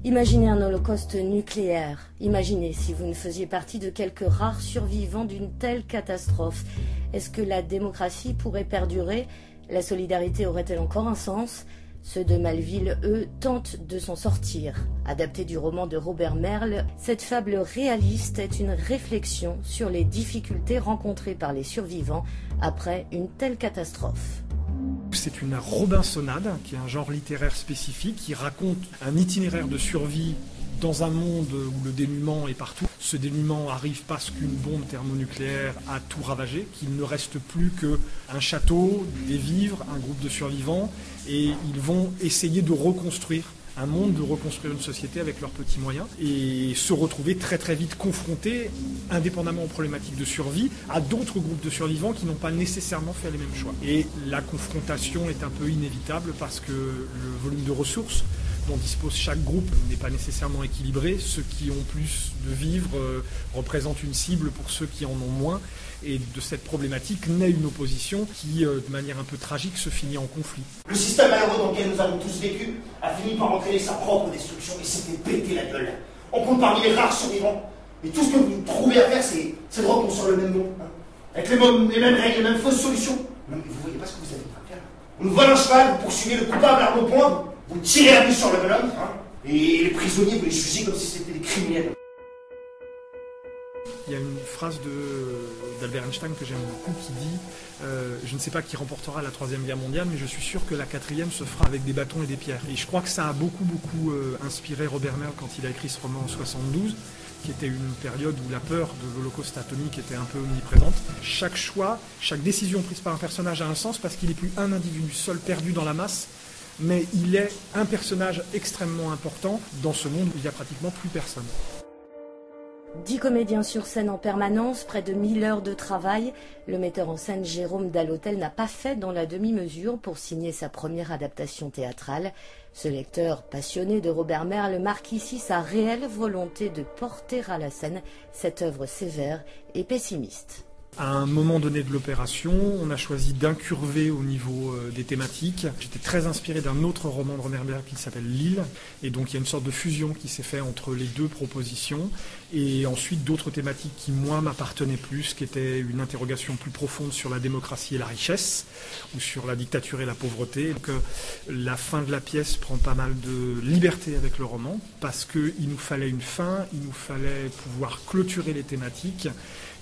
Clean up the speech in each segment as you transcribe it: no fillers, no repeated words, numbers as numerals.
Imaginez un holocauste nucléaire. Imaginez si vous ne faisiez partie de quelques rares survivants d'une telle catastrophe. Est-ce que la démocratie pourrait perdurer? La solidarité aurait-elle encore un sens? Ceux de Malville, eux, tentent de s'en sortir. Adapté du roman de Robert Merle, cette fable réaliste est une réflexion sur les difficultés rencontrées par les survivants après une telle catastrophe. C'est une robinsonade, qui est un genre littéraire spécifique, qui raconte un itinéraire de survie dans un monde où le dénuement est partout. Ce dénuement arrive parce qu'une bombe thermonucléaire a tout ravagé, qu'il ne reste plus qu'un château, des vivres, un groupe de survivants, et ils vont essayer de reconstruire un monde, de reconstruire une société avec leurs petits moyens, et se retrouver très très vite confrontés, indépendamment aux problématiques de survie, à d'autres groupes de survivants qui n'ont pas nécessairement fait les mêmes choix. Et la confrontation est un peu inévitable parce que le volume de ressources dont dispose chaque groupe n'est pas nécessairement équilibré. Ceux qui ont plus de vivres représentent une cible pour ceux qui en ont moins. Et de cette problématique naît une opposition qui, de manière un peu tragique, se finit en conflit. Le système malheureux dans lequel nous avons tous vécu a fini par entraîner sa propre destruction et s'est fait péter la gueule. On compte parmi les rares survivants. Et tout ce que vous trouvez à faire, c'est de reconstruire le même monde. Hein. Avec les mêmes règles, les mêmes fausses solutions. Non, mais vous voyez pas ce que vous avez en train de faire. On nous vole un cheval, vous poursuivez le coupable à bon point, vous tirez à vue sur le bonhomme, hein, et les prisonniers, vous les jugez comme si c'était des criminels. Il y a une phrase d'Albert Einstein que j'aime beaucoup qui dit je ne sais pas qui remportera la Troisième Guerre mondiale, mais je suis sûr que la quatrième se fera avec des bâtons et des pierres. Et je crois que ça a beaucoup inspiré Robert Merle quand il a écrit ce roman en 72, qui était une période où la peur de l'Holocauste atomique était un peu omniprésente. Chaque choix, chaque décision prise par un personnage a un sens parce qu'il n'est plus un individu seul perdu dans la masse, mais il est un personnage extrêmement important dans ce monde où il n'y a pratiquement plus personne. 10 comédiens sur scène en permanence, près de 1000 heures de travail. Le metteur en scène Jérôme Dallotel n'a pas fait dans la demi-mesure pour signer sa première adaptation théâtrale. Ce lecteur passionné de Robert Merle marque ici sa réelle volonté de porter à la scène cette œuvre sévère et pessimiste. À un moment donné de l'opération, on a choisi d'incurver au niveau des thématiques. J'étais très inspiré d'un autre roman de Robert Merle qui s'appelle L'île. Et donc il y a une sorte de fusion qui s'est faite entre les deux propositions. Et ensuite d'autres thématiques qui, moi, m'appartenaient plus, qui étaient une interrogation plus profonde sur la démocratie et la richesse, ou sur la dictature et la pauvreté. Donc la fin de la pièce prend pas mal de liberté avec le roman, parce qu'il nous fallait une fin, il nous fallait pouvoir clôturer les thématiques.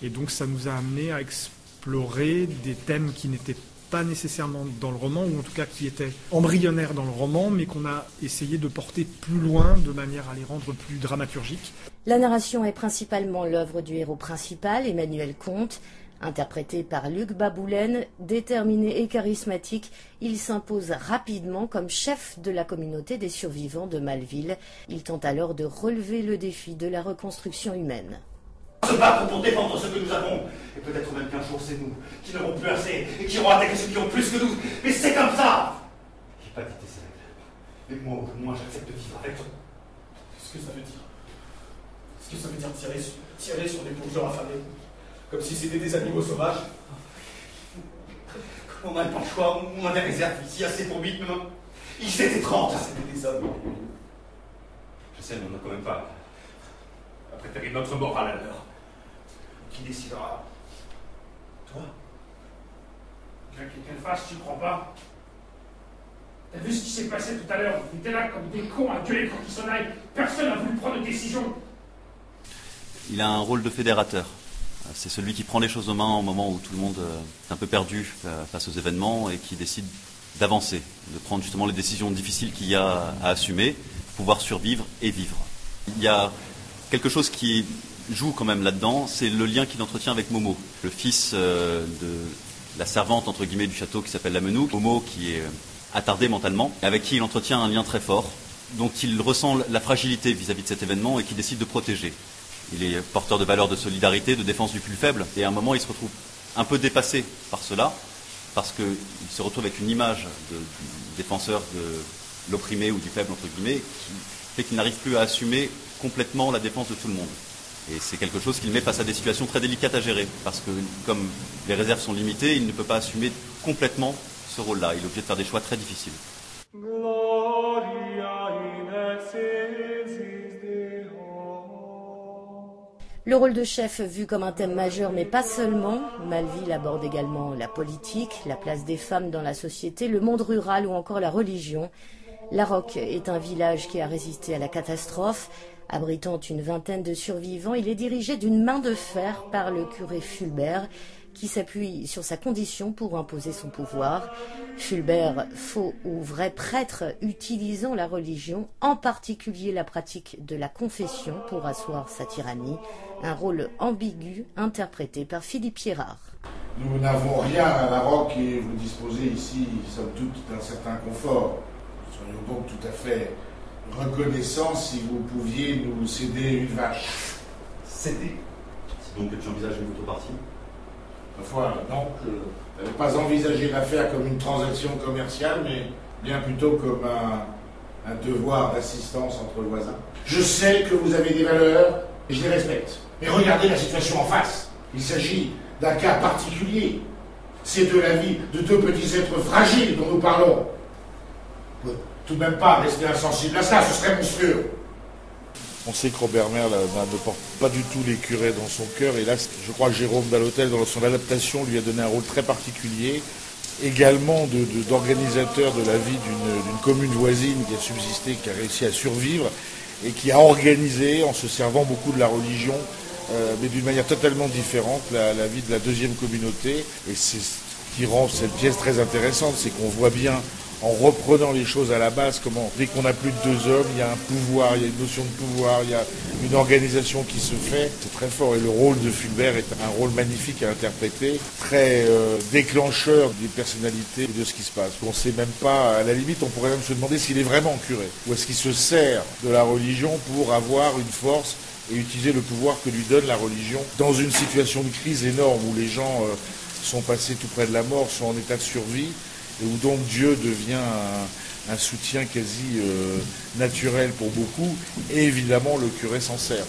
Et donc ça nous a amené à explorer des thèmes qui n'étaient pas nécessairement dans le roman, ou en tout cas qui étaient embryonnaires dans le roman, mais qu'on a essayé de porter plus loin de manière à les rendre plus dramaturgiques. La narration est principalement l'œuvre du héros principal, Emmanuel Comte. Interprété par Luc Baboulen, déterminé et charismatique, il s'impose rapidement comme chef de la communauté des survivants de Malville. Il tente alors de relever le défi de la reconstruction humaine. Se battre pour défendre ce que nous avons, et peut-être même qu'un jour c'est nous qui n'aurons plus assez et qui auront attaqué ceux qui ont plus que nous, mais c'est comme ça. J'ai pas dicté ces règles, mais moi j'accepte de vivre avec toi. Qu'est-ce que ça veut dire? Qu'est-ce que ça veut dire tirer sur des pauvres gens affamés, comme si c'était des animaux sauvages? On n'a pas le choix, on a des réserves ici, assez pour 8, mais non. Ils étaient 30. C'était des hommes. Je sais, mais on n'a quand même pas préféré notre mort à la leur. Qui décidera? Toi? Bien qu'il te fasse, tu crois pas? T'as vu ce qui s'est passé tout à l'heure? On était là comme des cons à gueuler pour qu'ils s'en aillent. Personne n'a voulu prendre de décision. Il a un rôle de fédérateur. C'est celui qui prend les choses en main au moment où tout le monde est un peu perdu face aux événements et qui décide d'avancer, de prendre justement les décisions difficiles qu'il y a à assumer, pouvoir survivre et vivre. Il y a quelque chose qui joue quand même là-dedans, c'est le lien qu'il entretient avec Momo, le fils de la servante entre guillemets du château qui s'appelle la Menouk. Momo qui est attardé mentalement, avec qui il entretient un lien très fort, dont il ressent la fragilité vis-à-vis de cet événement et qu'il décide de protéger. Il est porteur de valeurs de solidarité, de défense du plus faible, et à un moment il se retrouve un peu dépassé par cela, parce qu'il se retrouve avec une image de défenseur de l'opprimé ou du faible entre guillemets, qui fait qu'il n'arrive plus à assumer complètement la défense de tout le monde. Et c'est quelque chose qu'il met face à des situations très délicates à gérer, parce que comme les réserves sont limitées, il ne peut pas assumer complètement ce rôle-là. Il est obligé de faire des choix très difficiles. Gloria in excelsis Le rôle de chef vu comme un thème majeur, mais pas seulement. Malville aborde également la politique, la place des femmes dans la société, le monde rural ou encore la religion. La Roque est un village qui a résisté à la catastrophe. Abritant une vingtaine de survivants, il est dirigé d'une main de fer par le curé Fulbert, qui s'appuie sur sa condition pour imposer son pouvoir. Fulbert, faux ou vrai prêtre utilisant la religion, en particulier la pratique de la confession pour asseoir sa tyrannie, un rôle ambigu interprété par Philippe Pierrard. Nous n'avons rien à la Roque et vous disposez ici, somme toute, d'un certain confort. Nous serions donc tout à fait reconnaissants si vous pouviez nous céder une vache. Céder. C'est donc que tu envisages une contrepartie? Parfois, non, je n'avais pas envisagé l'affaire comme une transaction commerciale, mais bien plutôt comme un devoir d'assistance entre voisins. Je sais que vous avez des valeurs, et je les respecte. Mais regardez la situation en face. Il s'agit d'un cas particulier. C'est de la vie de deux petits êtres fragiles dont nous parlons. On ne peut tout de même pas rester insensible à cela, ce serait monstrueux. On sait que Robert Merle ne porte pas du tout les curés dans son cœur. Et là, je crois que Jérôme Dalhôtel, dans son adaptation, lui a donné un rôle très particulier. Également d'organisateur de la vie d'une commune voisine qui a subsisté, qui a réussi à survivre et qui a organisé, en se servant beaucoup de la religion, mais d'une manière totalement différente, la vie de la deuxième communauté. Et c'est ce qui rend cette pièce très intéressante, c'est qu'on voit bien, en reprenant les choses à la base, comment dès qu'on a plus de deux hommes, il y a un pouvoir, il y a une notion de pouvoir, il y a une organisation qui se fait. C'est très fort et le rôle de Fulbert est un rôle magnifique à interpréter, très déclencheur des personnalités et de ce qui se passe. On ne sait même pas, à la limite on pourrait même se demander s'il est vraiment curé, ou est-ce qu'il se sert de la religion pour avoir une force et utiliser le pouvoir que lui donne la religion dans une situation de crise énorme où les gens sont passés tout près de la mort, sont en état de survie, et où donc Dieu devient un soutien quasi naturel pour beaucoup, et évidemment le curé s'en sert.